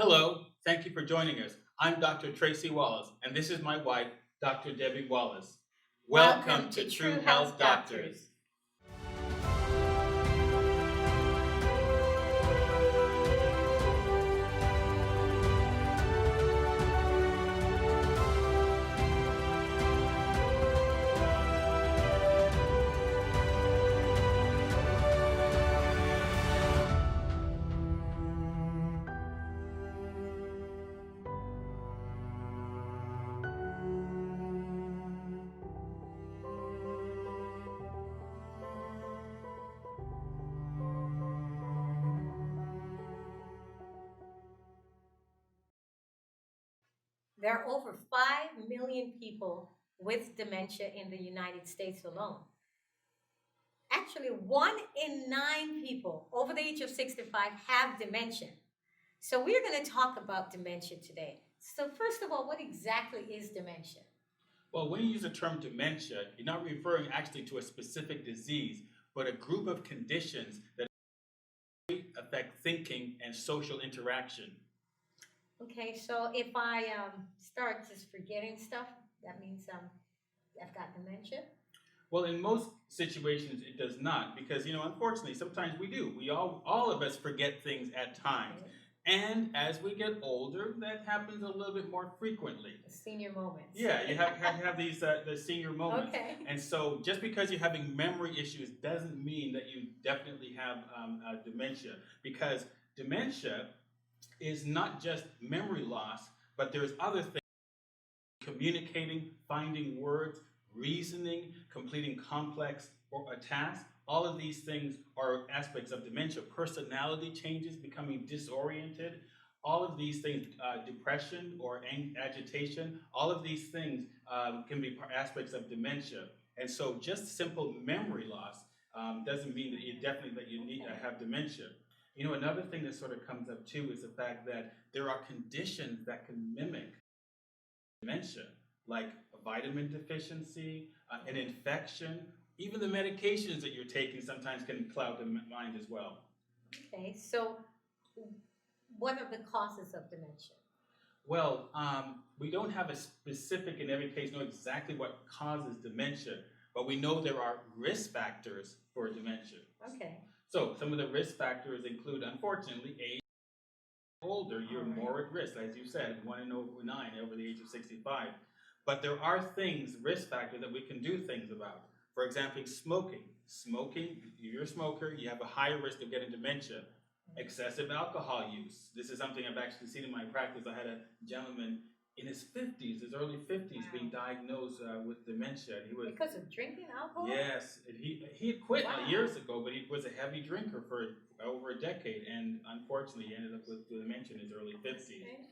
Hello, thank you for joining us. I'm Dr. Tracey Wallace, and this is my wife, Dr. Debbie Wallace. Welcome to True Health Doctors. There are over 5 million people with dementia in the United States alone. Actually, 1 in 9 people over the age of 65 have dementia. So we're going to talk about dementia today. So first of all, what exactly is dementia? Well, when you use the term dementia, you're not referring actually to a specific disease, but a group of conditions that affect thinking and social interaction. Okay, so if I start just forgetting stuff, that means I've got dementia. Well, in most situations, it does not, because unfortunately, sometimes we do. We all of us forget things at times, Okay. and as we get older, that happens a little bit more frequently. The senior moments. Yeah, you have these the senior moments, Okay. and so just because you're having memory issues doesn't mean that you definitely have dementia, because dementia is not just memory loss, but there's other things: communicating, finding words, reasoning, completing complex tasks. All of these things are aspects of dementia. Personality changes, becoming disoriented. All of these things, depression or agitation, all of these things can be aspects of dementia. And so just simple memory loss doesn't mean that you need to have dementia. Another thing that sort of comes up too is the fact that there are conditions that can mimic dementia, like a vitamin deficiency, an infection, even the medications that you're taking sometimes can cloud the mind as well. Okay, so what are the causes of dementia? Well, we don't have a specific, in every case, know exactly what causes dementia, but we know there are risk factors for dementia. Okay. So some of the risk factors include, unfortunately, age. Older, you're more at risk, as you said, 1 in 9 over the age of 65. But there are things, risk factors, that we can do things about. For example, smoking. Smoking, if you're a smoker, you have a higher risk of getting dementia. Excessive alcohol use. This is something I've actually seen in my practice. I had a gentleman in his 50s, his early 50s, being diagnosed with dementia. He was because of drinking alcohol? Yes, he had quit Wow. years ago, but he was a heavy drinker for over a decade, and unfortunately, he ended up with dementia in his early 50s. Okay.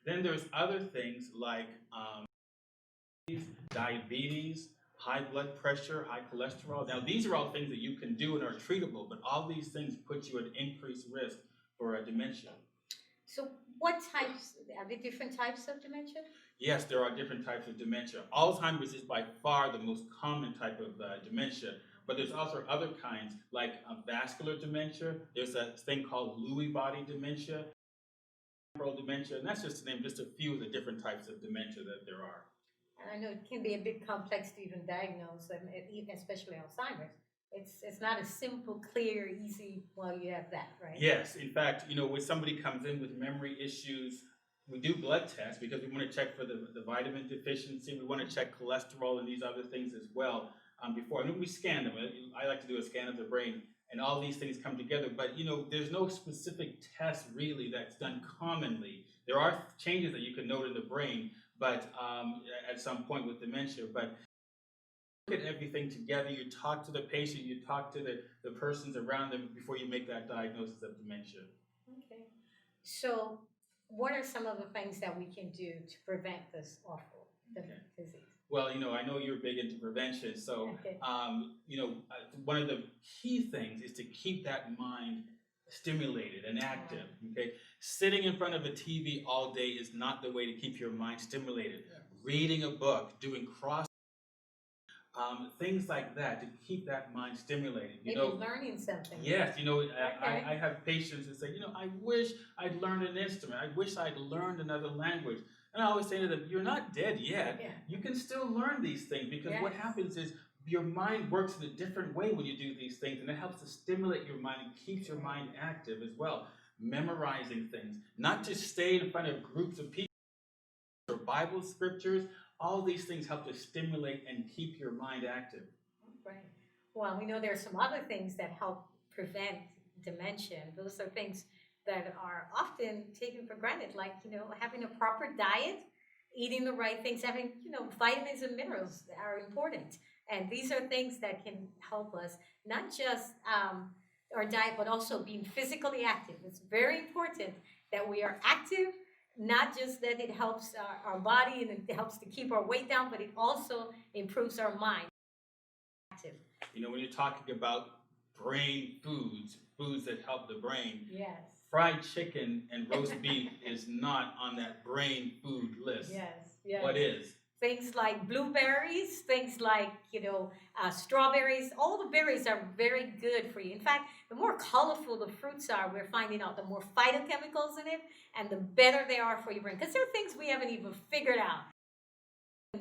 Then there's other things like diabetes, high blood pressure, high cholesterol. Now, these are all things that you can do and are treatable, but all these things put you at increased risk for dementia. So what types, are there different types of dementia? Yes, there are different types of dementia. Alzheimer's is by far the most common type of dementia, but there's also other kinds like vascular dementia. There's a thing called Lewy body dementia, temporal dementia, and that's just to name just a few of the different types of dementia that there are. And I know it can be a bit complex to even diagnose, even especially Alzheimer's. It's not a simple, clear, easy, well, you have that, right? Yes. In fact, when somebody comes in with memory issues, we do blood tests because we want to check for the vitamin deficiency. We want to check cholesterol and these other things as well before. And we scan them. I like to do a scan of the brain, and all these things come together. But, there's no specific test really that's done commonly. There are changes that you can note in the brain, but at some point with dementia. But look at everything together. You talk to the patient, you talk to the persons around them before you make that diagnosis of dementia. Okay. So what are some of the things that we can do to prevent this awful disease? Well, I know you're big into prevention. So, okay. One of the key things is to keep that mind stimulated and active. Okay, sitting in front of a TV all day is not the way to keep your mind stimulated. Yes. Reading a book, doing cross things like that to keep that mind stimulated. Maybe learning something. Yes, Okay. I have patients that say, I wish I'd learned an instrument. I wish I'd learned another language. And I always say to them, you're not dead yet. Yeah. You can still learn these things because what Yes. happens is your mind works in a different way when you do these things, and it helps to stimulate your mind and keeps your mind active as well. Memorizing things, not just stay in front of groups of people or Bible scriptures. All these things help to stimulate and keep your mind active. Right. Well, we know there are some other things that help prevent dementia. Those are things that are often taken for granted, like, having a proper diet, eating the right things, having, vitamins and minerals are important. And these are things that can help us, not just our diet, but also being physically active. It's very important that we are active, not just that it helps our body and it helps to keep our weight down, but it also improves our mind. Active. When you're talking about brain foods that help the brain, Yes. fried chicken and roast beef is not on that brain food list. Yes. What is? Things like blueberries, things like, strawberries, all the berries are very good for you. In fact, the more colorful the fruits are, we're finding out the more phytochemicals in it and the better they are for your brain. Because there are things we haven't even figured out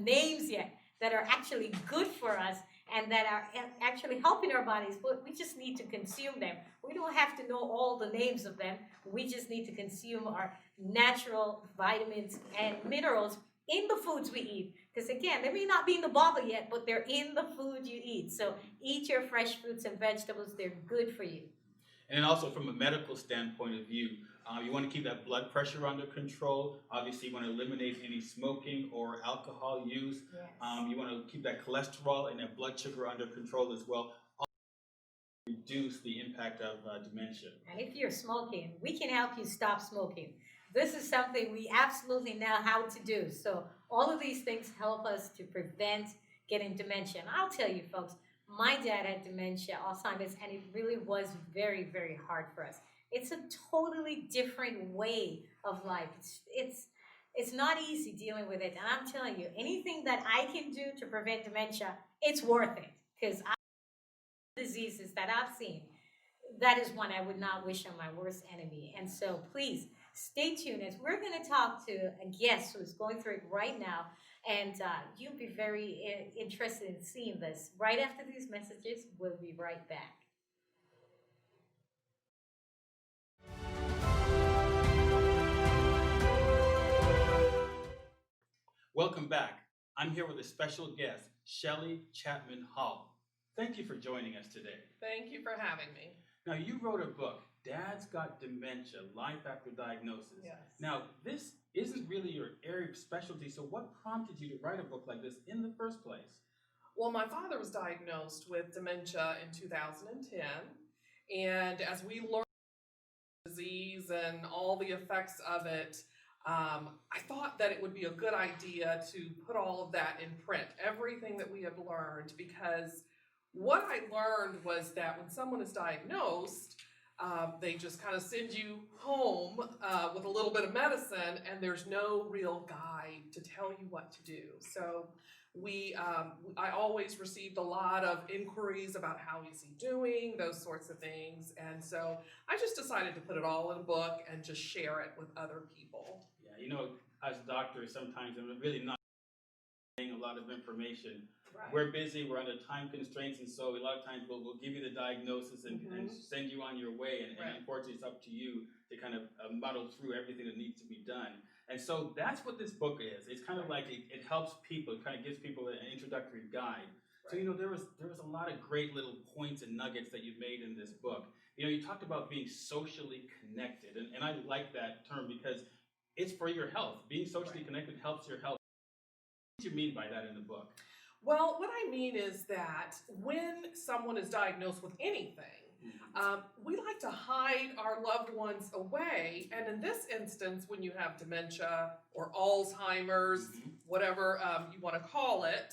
names yet that are actually good for us and that are actually helping our bodies, but we just need to consume them. We don't have to know all the names of them. We just need to consume our natural vitamins and minerals in the foods we eat. Because again, they may not be in the bottle yet, but they're in the food you eat. So eat your fresh fruits and vegetables. They're good for you. And also from a medical standpoint of view, you want to keep that blood pressure under control. Obviously, you want to eliminate any smoking or alcohol use. Yes. You want to keep that cholesterol and that blood sugar under control as well. Reduce the impact of dementia. And if you're smoking, we can help you stop smoking. This is something we absolutely know how to do. So all of these things help us to prevent getting dementia. And I'll tell you, folks, my dad had dementia, Alzheimer's, and it really was very, very hard for us. It's a totally different way of life. It's not easy dealing with it. And I'm telling you, anything that I can do to prevent dementia, it's worth it. Because diseases that I've seen, that is one I would not wish on my worst enemy. And so please stay tuned as we're going to talk to a guest who's going through it right now. And you'll be very interested in seeing this. Right after these messages, we'll be right back. Welcome back. I'm here with a special guest, Shelley Chapman Hall. Thank you for joining us today. Thank you for having me. Now, you wrote a book, Dad's Got Dementia, Life After Diagnosis. Yes. Now, this isn't really your area of specialty, so what prompted you to write a book like this in the first place? Well, my father was diagnosed with dementia in 2010, and as we learned disease and all the effects of it, I thought that it would be a good idea to put all of that in print, everything that we have learned, because what I learned was that when someone is diagnosed, they just kind of send you home with a little bit of medicine, and there's no real guide to tell you what to do. So I always received a lot of inquiries about how is he doing, those sorts of things. And so I just decided to put it all in a book and just share it with other people. Yeah, as doctors, sometimes I'm really not getting a lot of information. Right. We're busy, we're under time constraints, and so a lot of times we'll give you the diagnosis and send you on your way, and unfortunately it's up to you to kind of muddle through everything that needs to be done. And so that's what this book is. It's kind of like it helps people, it kind of gives people an introductory guide. So, there was a lot of great little points and nuggets that you made in this book. You talked about being socially connected, and I like that term because it's for your health. Being socially connected helps your health. What do you mean by that in the book? Well, what I mean is that when someone is diagnosed with anything, we like to hide our loved ones away. And in this instance, when you have dementia or Alzheimer's, whatever you want to call it,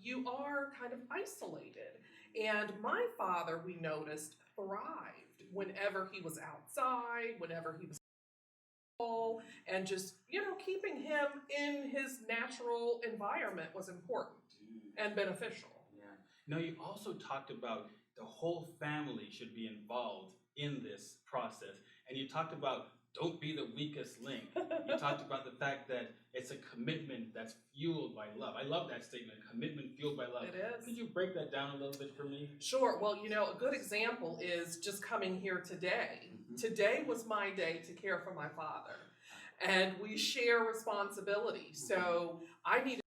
you are kind of isolated. And my father, we noticed, thrived whenever he was outside, whenever he was and just, keeping him in his natural environment was important and beneficial. Yeah. No, you also talked about the whole family should be involved in this process. And you talked about don't be the weakest link. You talked about the fact that it's a commitment that's fueled by love. I love that statement, commitment fueled by love. It is. Could you break that down a little bit for me? Sure. Well, a good example is just coming here today. Today was my day to care for my father, and we share responsibility. So I needed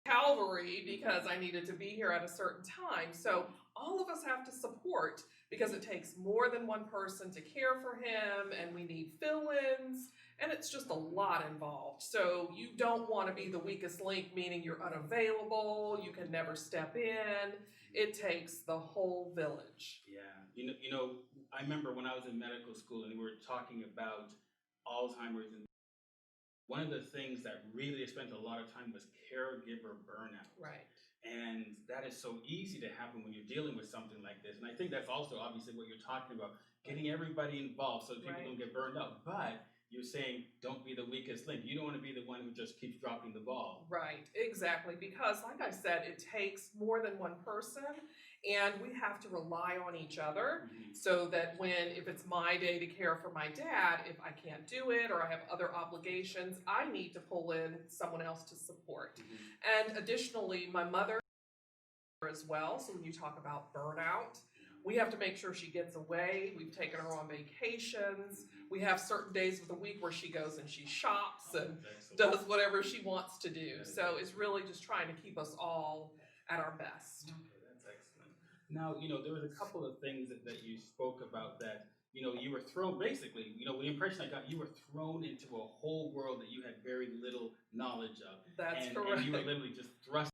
Calvary because I needed to be here at a certain time. So all of us have to support because it takes more than one person to care for him, and we need fill-ins, and it's just a lot involved. So you don't want to be the weakest link, meaning you're unavailable, you can never step in. It takes the whole village. Yeah. I remember when I was in medical school and we were talking about Alzheimer's, and one of the things that really spent a lot of time was caregiver burnout. Right. And that is so easy to happen when you're dealing with something like this. And I think that's also obviously what you're talking about, getting everybody involved so that people don't get burned out. But you're saying don't be the weakest link. You don't want to be the one who just keeps dropping the ball. Right, exactly. Because like I said, it takes more than one person, and we have to rely on each other so that if it's my day to care for my dad, if I can't do it or I have other obligations, I need to pull in someone else to support. And additionally, my mother as well. So when you talk about burnout, we have to make sure she gets away. We've taken her on vacations. We have certain days of the week where she goes and she shops and does whatever she wants to do. So it's really just trying to keep us all at our best. Okay, that's excellent. Now, there was a couple of things that you spoke about that, you were thrown, basically, the impression I got, you were thrown into a whole world that you had very little knowledge of. That's correct. And you were literally just thrust.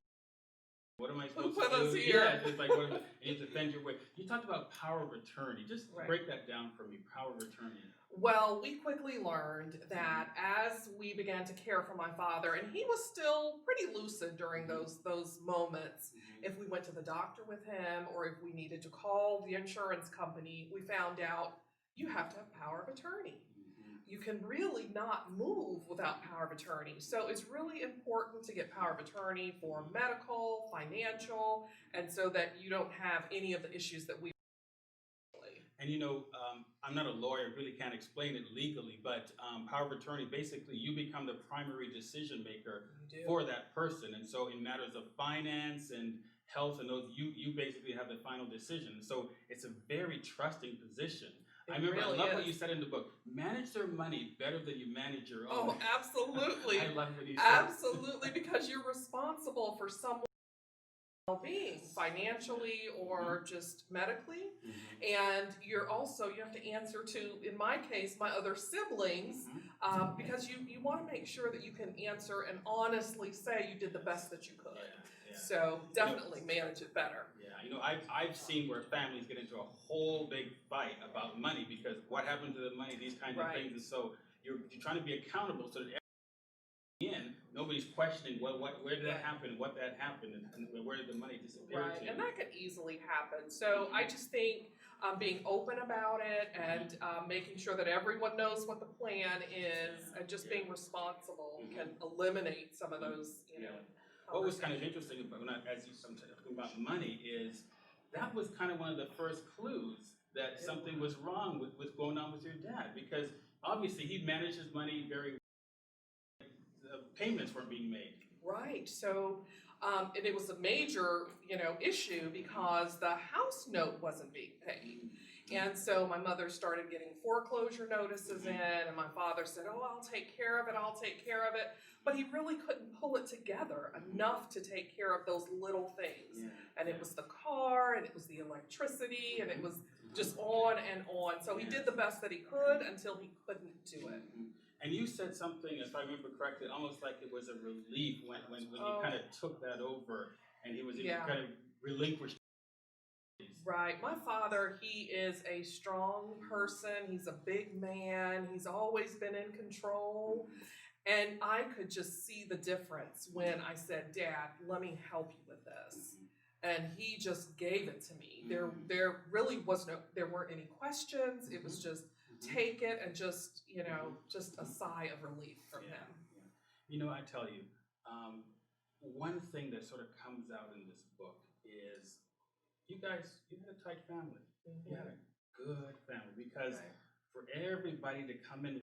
What am I supposed Put to do? us here. Yeah, it's like, and you have to defend your way. You talked about power of attorney. Just break that down for me, power of attorney. Well, we quickly learned that as we began to care for my father, and he was still pretty lucid during those moments, if we went to the doctor with him or if we needed to call the insurance company, we found out you have to have power of attorney. You can really not move without power of attorney. So it's really important to get power of attorney for medical, financial, and so that you don't have any of the issues that we. And I'm not a lawyer, really can't explain it legally, but power of attorney, basically you become the primary decision maker for that person. And so in matters of finance and health and those, you basically have the final decision. So it's a very trusting position. I love what you said in the book. Manage their money better than you manage your own. Oh, absolutely. I love what you said. Absolutely, because you're responsible for someone's well-being, financially or just medically. And you have to answer to, in my case, my other siblings, because you want to make sure that you can answer and honestly say you did the best that you could. Yeah. So definitely manage it better. I've seen where families get into a whole big fight about money because what happened to the money, these kinds of things, and so you're trying to be accountable so that nobody's questioning where did that happen, what that happened, and where did the money disappear to. And that can easily happen. So I just think being open about it and making sure that everyone knows what the plan is and just being responsible can eliminate some of those, What was kind of interesting about as you talking about money is that was kind of one of the first clues that something was wrong with what's going on with your dad, because obviously he managed his money very well. The payments weren't being made. Right. So and it was a major, issue because the house note wasn't being paid. And so my mother started getting foreclosure notices in, and my father said, "Oh, I'll take care of it. But he really couldn't pull it together enough to take care of those little things. And it was the car, and it was the electricity, and it was just on and on. So he did the best that he could until he couldn't do it. And you said something, if I remember correctly, almost like it was a relief when you kind of took that over, and he was kind of relinquished. Right. My father, he is a strong person. He's a big man. He's always been in control. And I could just see the difference when I said, "Dad, let me help you with this." And he just gave it to me. There really there weren't any questions. It was just take it and just, just a sigh of relief from him. Yeah. I tell you, one thing that sort of comes out in this book is you had a tight family. You had a good family because for everybody to come in,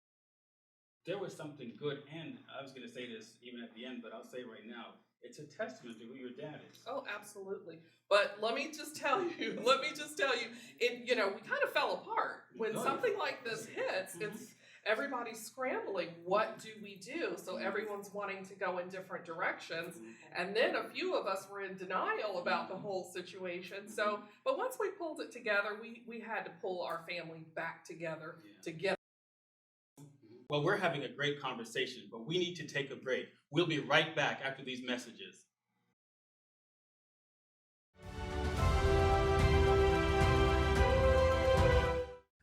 there was something good. And I was going to say this even at the end, but I'll say it right now. It's a testament to who your dad is. Oh, absolutely. But let me just tell you, it, we kind of fell apart. When something like this hits, it's everybody's scrambling. What do we do? So everyone's wanting to go in different directions. And then a few of us were in denial about the whole situation. So, but once we pulled it together, we had to pull our family back together to get. Well, we're having a great conversation, but we need to take a break. We'll be right back after these messages.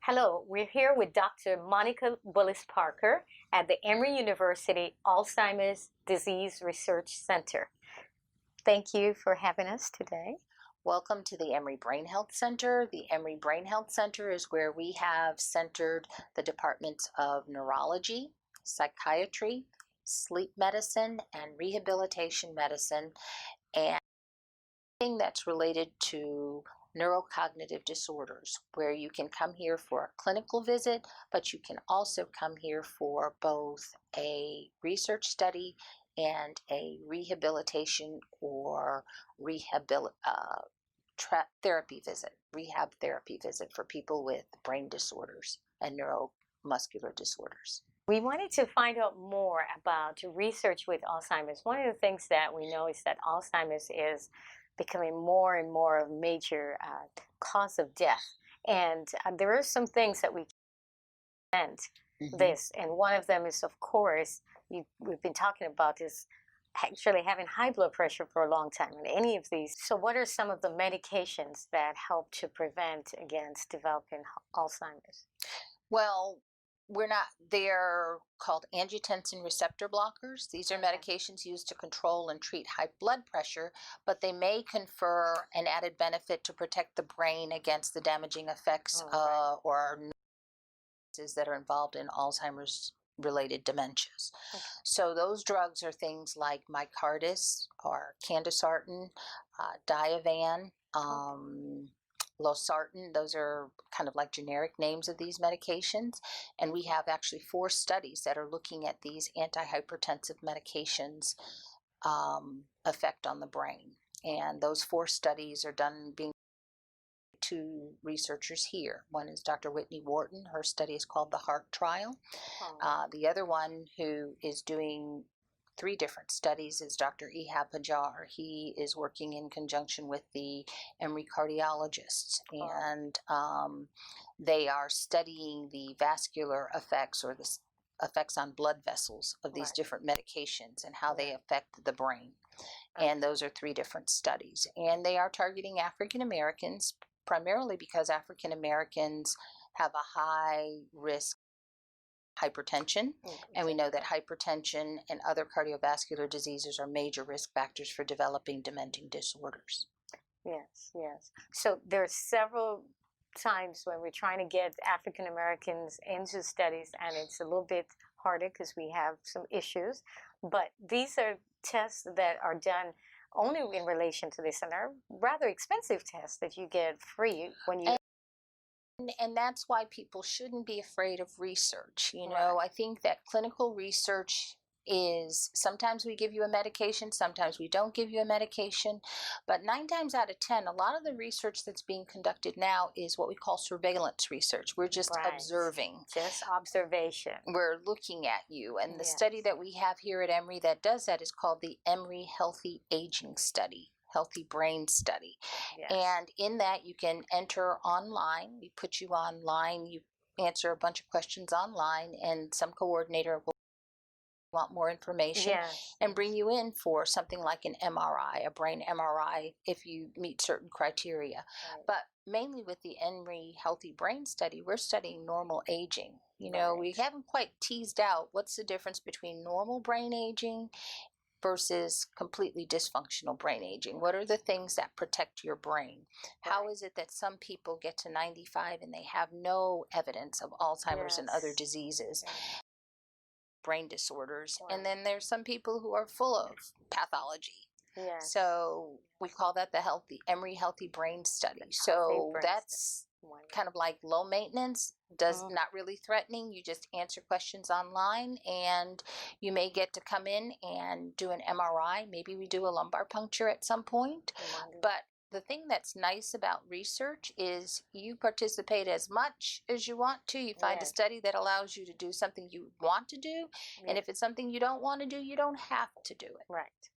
Hello, we're here with Dr. Monica Willis-Parker at the Emory University Alzheimer's Disease Research Center. Thank you for having us today. Welcome to the Emory Brain Health Center. The Emory Brain Health Center is where we have centered the departments of neurology, psychiatry, sleep medicine, and rehabilitation medicine, and anything that's related to neurocognitive disorders, where you can come here for a clinical visit, but you can also come here for both a research study and a rehabilitation or rehab therapy visit for people with brain disorders and neuromuscular disorders. We wanted to find out more about research with Alzheimer's. One of the things that we know is that Alzheimer's is becoming more and more a major cause of death. And there are some things that we can prevent this. And one of them is, of course, we've been talking about this, actually having high blood pressure for a long time and any of these. So what are some of the medications that help to prevent against developing Alzheimer's? Well, they're called angiotensin receptor blockers. These are medications used to control and treat high blood pressure, but they may confer an added benefit to protect the brain against the damaging effects or that are involved in Alzheimer's related dementias. Okay. So those drugs are things like Micardis or Candesartan, Diovan, Losartan. Those are kind of like generic names of these medications. And we have actually 4 studies that are looking at these antihypertensive medications' effect on the brain. And those 4 studies are being 2 researchers here. One is Dr. Whitney Wharton. Her study is called the HEART trial. The other one who is doing 3 different studies is Dr. Ehab Hajar. He is working in conjunction with the Emory cardiologists, and they are studying the vascular effects or the effects on blood vessels of these different medications and how they affect the brain. And those are 3 different studies. And they are targeting African Americans, primarily because African Americans have a high risk hypertension, and we know that hypertension and other cardiovascular diseases are major risk factors for developing dementing disorders. Yes. So there are several times when we're trying to get African Americans into studies, and it's a little bit harder because we have some issues. But these are tests that are done only in relation to this, and are rather expensive tests that you get free when you. And that's why people shouldn't be afraid of research. I think that clinical research is, sometimes we give you a medication, sometimes we don't give you a medication, but 9 times out of 10, a lot of the research that's being conducted now is what we call surveillance research. We're just observing. Just observation. We're looking at you. And the study that we have here at Emory that does that is called the Emory Healthy Aging Study. Healthy Brain Study. And in that you can enter online. We put you online, you answer a bunch of questions online, and some coordinator will want more information and bring you in for something like an MRI, a brain MRI, if you meet certain criteria. But mainly with the Emory Healthy Brain Study, we're studying normal aging. We haven't quite teased out what's the difference between normal brain aging versus completely dysfunctional brain aging? What are the things that protect your brain? How Right. is it that some people get to 95 and they have no evidence of Alzheimer's and other Yes. diseases, Yeah. brain disorders? Right. And then there's some people who are full of pathology. Yes. So we call that the Emory Healthy Brain Study. Healthy So brain that's Wonderful. kind of like low maintenance, not really threatening. You just answer questions online, and you may get to come in and do an MRI. Maybe we do a lumbar puncture at some point. Wonderful. But the thing that's nice about research is you participate as much as you want to. You find a Yes. study that allows you to do something you want to do, and Yes. if it's something you don't want to do, you don't have to do it. Right.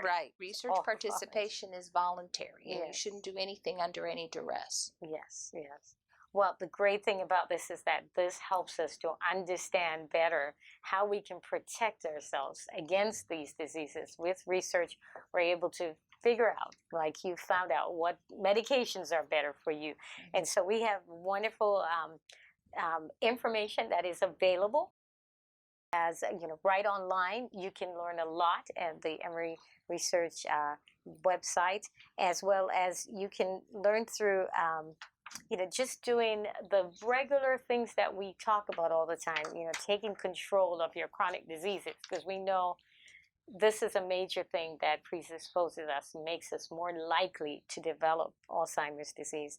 Right. Research All for us. participation is voluntary, and you Yes. shouldn't do anything under any duress. Yes, yes. Well, the great thing about this is that this helps us to understand better how we can protect ourselves against these diseases. With research, we're able to figure out, like you found out, what medications are better for you. And so we have wonderful information that is available. As right online, you can learn a lot at the Emory Research website, as well as you can learn through just doing the regular things that we talk about all the time, taking control of your chronic diseases, because we know this is a major thing that predisposes us and makes us more likely to develop Alzheimer's disease.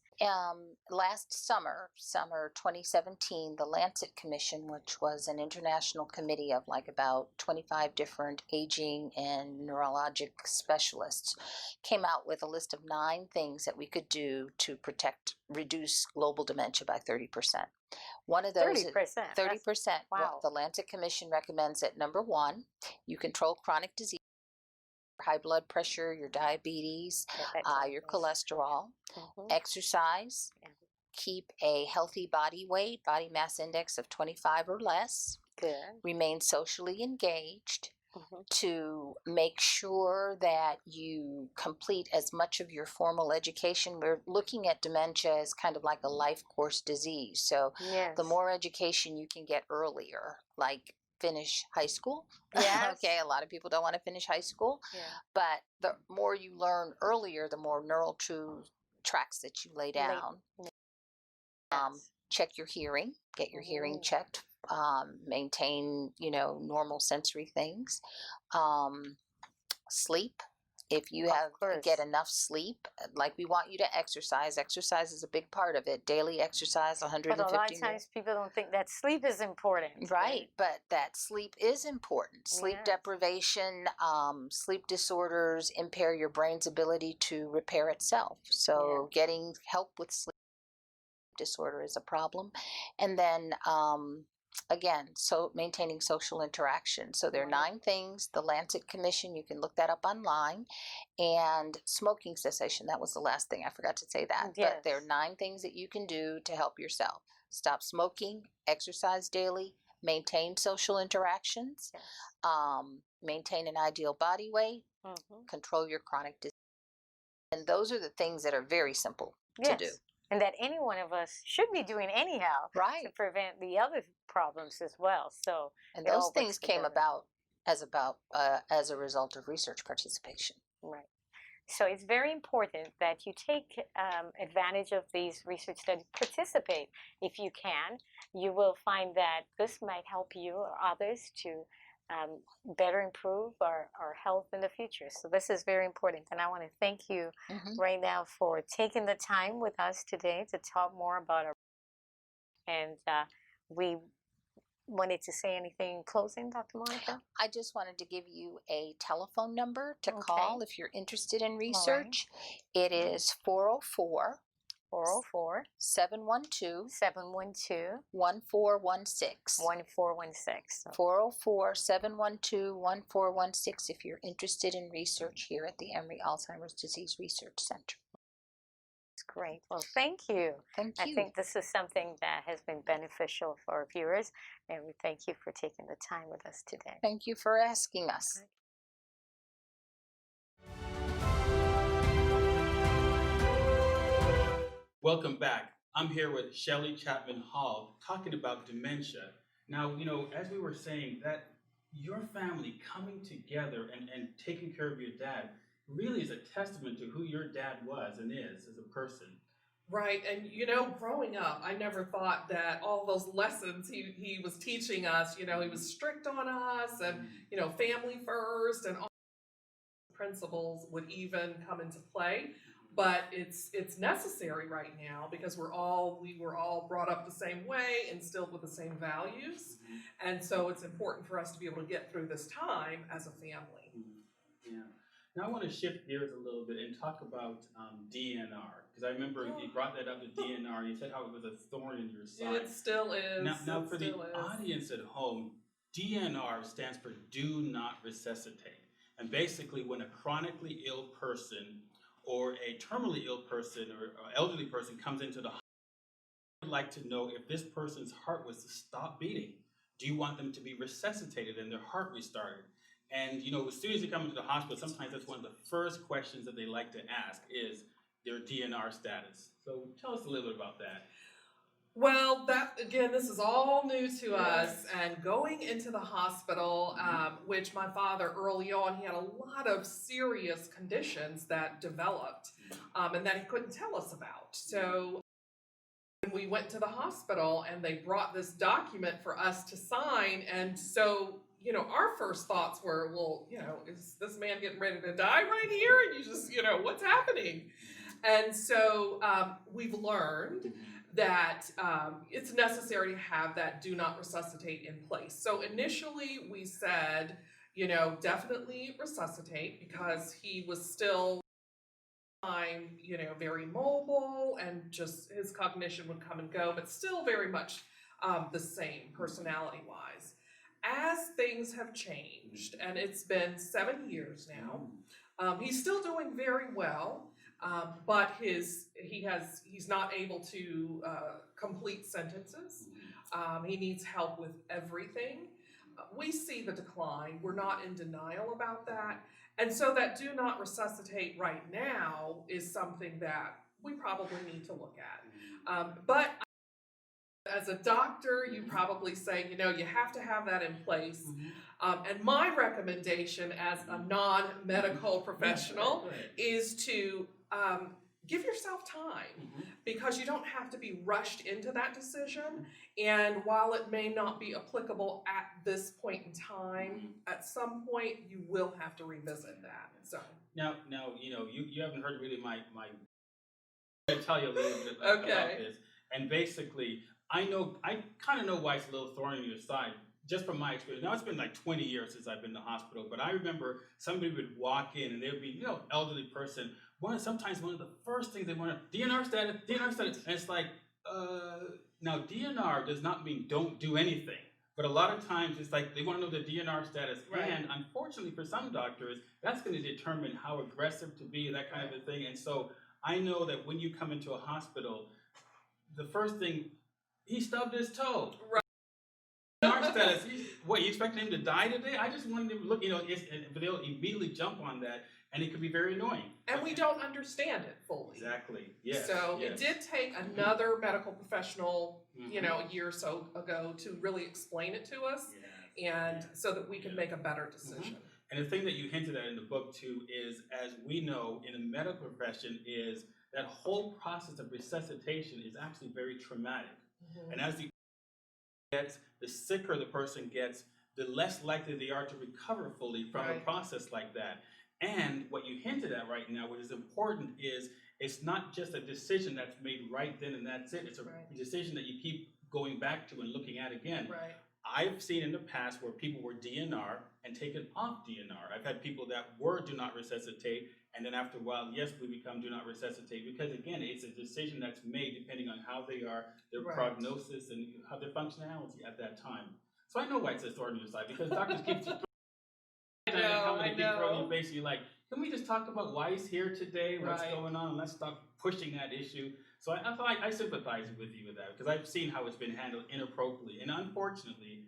Last summer 2017, the Lancet Commission, which was an international committee of like about 25 different aging and neurologic specialists, came out with a list of 9 things that we could do to reduce global dementia by 30%. One of those 30%. 30%. Wow. The Lancet Commission recommends that number 1, you control chronic disease, high blood pressure, your diabetes, your cholesterol, exercise, keep a healthy body weight, body mass index of 25 or less, Good. remain socially engaged, to make sure that you complete as much of your formal education. We're looking at dementia as kind of like a life course disease. So Yes. the more education you can get earlier, like finish high school. Yes. Okay, a lot of people don't want to finish high school, but the more you learn earlier, the more neural tracks that you lay down. Check your hearing, get your hearing checked, maintain, normal sensory things. Sleep. If you get enough sleep, like we want you to exercise. Exercise is a big part of it. Daily exercise, 150 But a lot of times people don't think that sleep is important. Right, but that sleep is important. Sleep deprivation, sleep disorders impair your brain's ability to repair itself. So getting help with sleep disorder is a problem. And then again, so maintaining social interaction. So there are 9 things. The Lancet Commission, you can look that up online. And smoking cessation, that was the last thing. I forgot to say that. Yes. But there are 9 things that you can do to help yourself. Stop smoking, exercise daily, maintain social interactions, maintain an ideal body weight, control your chronic disease. And those are the things that are very simple to do. And that any one of us should be doing anyhow, to prevent the other problems as well. So, and those things came about as a result of research participation. Right. So it's very important that you take advantage of these research studies. Participate if you can. You will find that this might help you or others to better improve our health in the future. So this is very important. And I want to thank you right now for taking the time with us today to talk more about our. And we wanted to say anything in closing, Dr. Monica? I just wanted to give you a telephone number to call if you're interested in research. It is 404 712 1416. 404 712 1416 if you're interested in research here at the Emory Alzheimer's Disease Research Center. Great. Well, thank you. Thank you. I think this is something that has been beneficial for our viewers, and we thank you for taking the time with us today. Thank you for asking us. Welcome back. I'm here with Shelley Chapman Hall talking about dementia. Now, as we were saying, that your family coming together and taking care of your dad really is a testament to who your dad was and is as a person. Right, and growing up, I never thought that all those lessons he was teaching us, he was strict on us and, family first and all principles would even come into play. But it's necessary right now because we were all brought up the same way, instilled with the same values. And so it's important for us to be able to get through this time as a family. Yeah. Now I want to shift gears a little bit and talk about DNR, because I remember you brought that up, the DNR. You said how it was a thorn in your side. It still is. Now for the audience at home, DNR stands for Do Not Resuscitate. And basically when a chronically ill person or a terminally ill person or elderly person comes into the hospital, I'd like to know if this person's heart was to stop beating. Do you want them to be resuscitated and their heart restarted? And as soon as they come into the hospital, sometimes that's one of the first questions that they like to ask is their DNR status. So tell us a little bit about that. Well, this is all new to us, and going into the hospital, which my father early on, he had a lot of serious conditions that developed, and that he couldn't tell us about. So when we went to the hospital and they brought this document for us to sign, and so our first thoughts were, well, is this man getting ready to die right here? And you just, what's happening? And so we've learned that it's necessary to have that do not resuscitate in place. So initially we said, definitely resuscitate because he was still very mobile and just his cognition would come and go, but still very much the same personality-wise. As things have changed, and it's been 7 years now, he's still doing very well. But he's not able to complete sentences. He needs help with everything. We see the decline. We're not in denial about that. And so that do not resuscitate right now is something that we probably need to look at. But as a doctor, you probably say, you have to have that in place. And my recommendation as a non-medical professional is to give yourself time because you don't have to be rushed into that decision. And while it may not be applicable at this point in time, at some point you will have to revisit that. So now you haven't heard really my I'm going to tell you a little bit about this. And basically, I kind of know why it's a little thorn in your side, just from my experience. Now, it's been like 20 years since I've been to the hospital, but I remember somebody would walk in and they would be, elderly person. Sometimes one of the first things they want to, DNR status. And it's like, now DNR does not mean don't do anything. But a lot of times it's like they want to know the DNR status. Right. And unfortunately for some doctors, that's going to determine how aggressive to be, that kind of a thing. And so I know that when you come into a hospital, the first thing, he stubbed his toe. Right. DNR status. What, you expecting him to die today? I just wanted him to look, but they'll immediately jump on that, and it could be very annoying. And we don't understand it fully. Exactly. Yes. So it did take another medical professional, a year or so ago to really explain it to us, and so that we can make a better decision. And the thing that you hinted at in the book too is, as we know in the medical profession, is that whole process of resuscitation is actually very traumatic. And as the sicker the person gets, the less likely they are to recover fully from a process like that. And what you hinted at right now, what is important, is it's not just a decision that's made right then and that's it. It's a decision that you keep going back to and looking at again. Right. I've seen in the past where people were DNR and taken off DNR. I've had people that were do not resuscitate, and then after a while, yes, we become do not resuscitate, because again, it's a decision that's made depending on how they are, their prognosis, and how their functionality at that time. So I know why it's a thorn in your side, because doctors keep throwing in your face, and you're like, can we just talk about why he's here today, what's going on, let's stop pushing that issue. So I sympathize with you with that, because I've seen how it's been handled inappropriately. And unfortunately,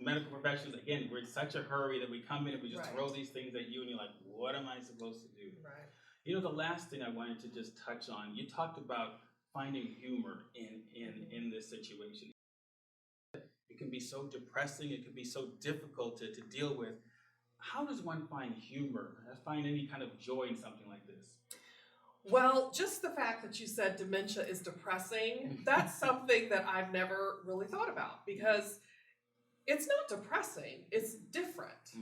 medical professionals, again, we're in such a hurry that we come in and we just throw these things at you, and you're like, what am I supposed to do? Right. The last thing I wanted to just touch on, you talked about finding humor in this situation. It can be so depressing. It can be so difficult to deal with. How does one find humor, find any kind of joy in something like this? Well, just the fact that you said dementia is depressing, that's something that I've never really thought about, because it's not depressing, it's different.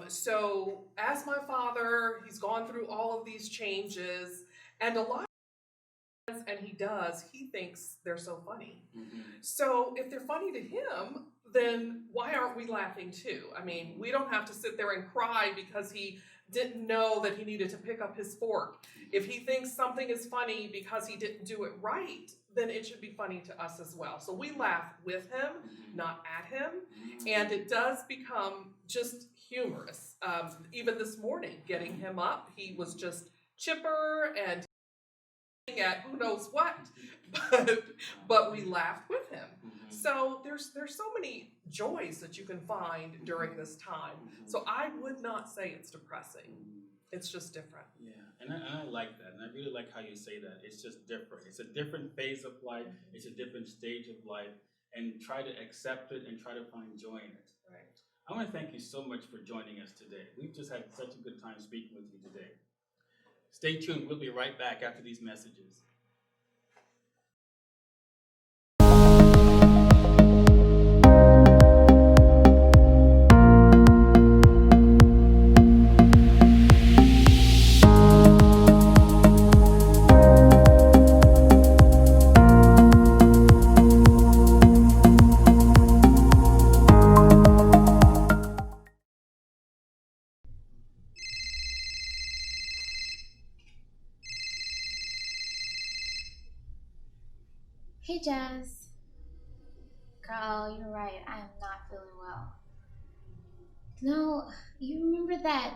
So as my father, he's gone through all of these changes, and a lot of times, and he thinks they're so funny. So if they're funny to him, then why aren't we laughing too? I mean, we don't have to sit there and cry because he didn't know that he needed to pick up his fork. If he thinks something is funny because he didn't do it right, then it should be funny to us as well. So we laugh with him, not at him, and it does become just humorous. Even this morning, getting him up, he was just chipper and at who knows what, but we laughed with him. So there's so many joys that you can find during this time. So I would not say it's depressing. It's just different. Yeah, and I like that, and I really like how you say that. It's just different. It's a different phase of life. It's a different stage of life, and try to accept it and try to find joy in it. Right. I want to thank you so much for joining us today. We've just had such a good time speaking with you today. Stay tuned. We'll be right back after these messages. Hey Jazz. Girl, you're right. I am not feeling well. No, you remember that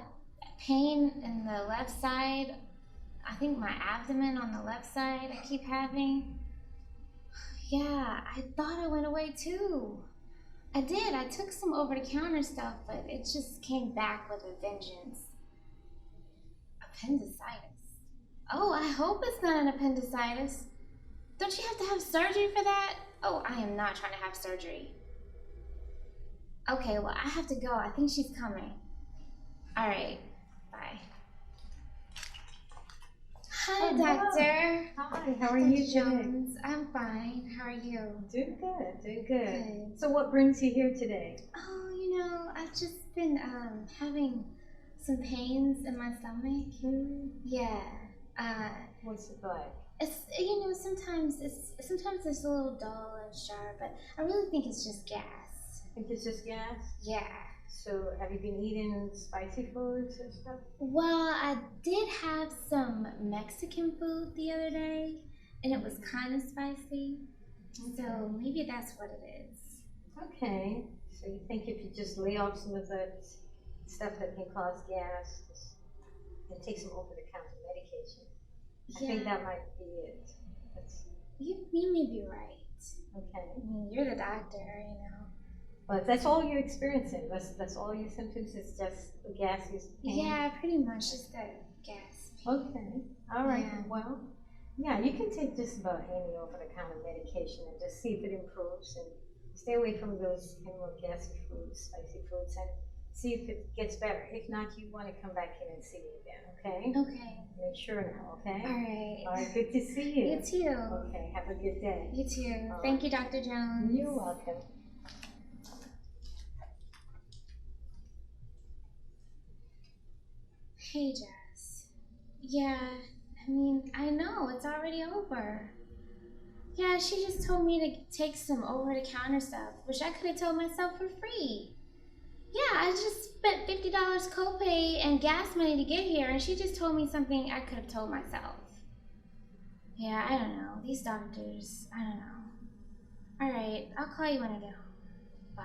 pain in the left side? I think my abdomen on the left side I keep having. Yeah, I thought it went away too. I did. I took some over-the-counter stuff, but it just came back with a vengeance. Appendicitis. Oh, I hope it's not an appendicitis. Don't you have to have surgery for that? Oh, I am not trying to have surgery. Okay, well, I have to go. I think she's coming. All right, bye. Hi, Doctor. Hi, how are Dr. you today? Jones. I'm fine. How are you? Doing good, doing good. Good. So what brings you here today? Oh, you know, I've just been having some pains in my stomach. Yeah. What's it like? It's, you know, sometimes it's a little dull and sharp, but I really think it's just gas. I think it's just gas? Yeah. So have you been eating spicy foods and stuff? Well, I did have some Mexican food the other day, and it was kind of spicy. So maybe that's what it is. Okay. So you think if you just lay off some of that stuff that can cause gas and take some over-the-counter medication, I think that might be it. You may be right. Okay. I mean, you're the doctor, you know. But that's all you're experiencing. That's all your symptoms is just the gaseous pain? Yeah, pretty much just the gas pain. Okay. All right. Yeah. Well, yeah, you can take just about any over-the-counter medication and just see if it improves, and stay away from those more gassy foods, spicy foods, and see if it gets better. If not, you want to come back in and see me again, okay? Okay. Make sure now, okay? All right. All right, good to see you. You too. Okay, have a good day. You too. All Thank right. you, Dr. Jones. You're welcome. Hey, Jess. Yeah, I mean, I know, it's already over. Yeah, she just told me to take some over-the-counter stuff, which I could have told myself for free. Yeah, I just spent $50 copay and gas money to get here, and she just told me something I could have told myself. Yeah, I don't know. These doctors, I don't know. All right, I'll call you when I get home. Bye.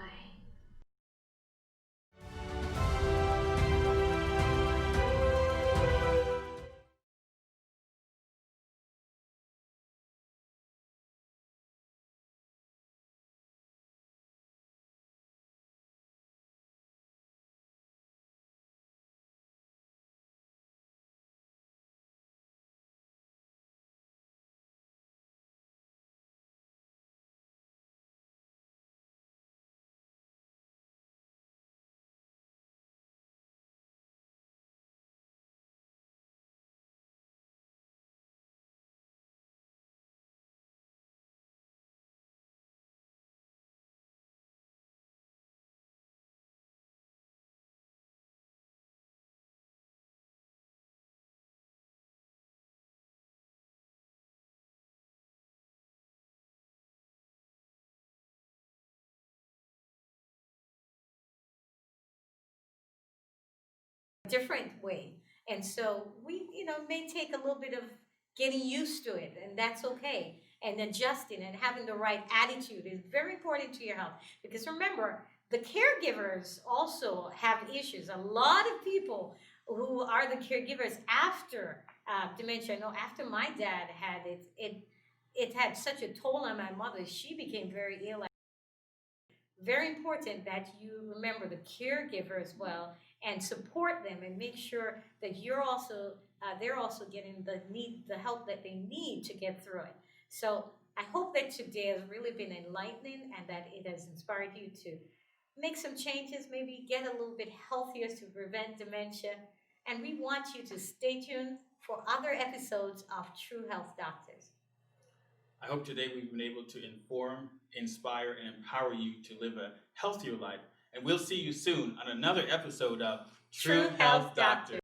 different way. And so we, may take a little bit of getting used to it, and that's okay. And adjusting and having the right attitude is very important to your health. Because remember, the caregivers also have issues. A lot of people who are the caregivers after dementia, I know after my dad had it had such a toll on my mother. She became very ill. Very important that you remember the caregiver as well and support them and make sure that they're also getting the help that they need to get through it. So I hope that today has really been enlightening and that it has inspired you to make some changes, maybe get a little bit healthier to prevent dementia. And we want you to stay tuned for other episodes of True Health Doctors. I hope today we've been able to inform, inspire, and empower you to live a healthier life. And we'll see you soon on another episode of True Health Doctor.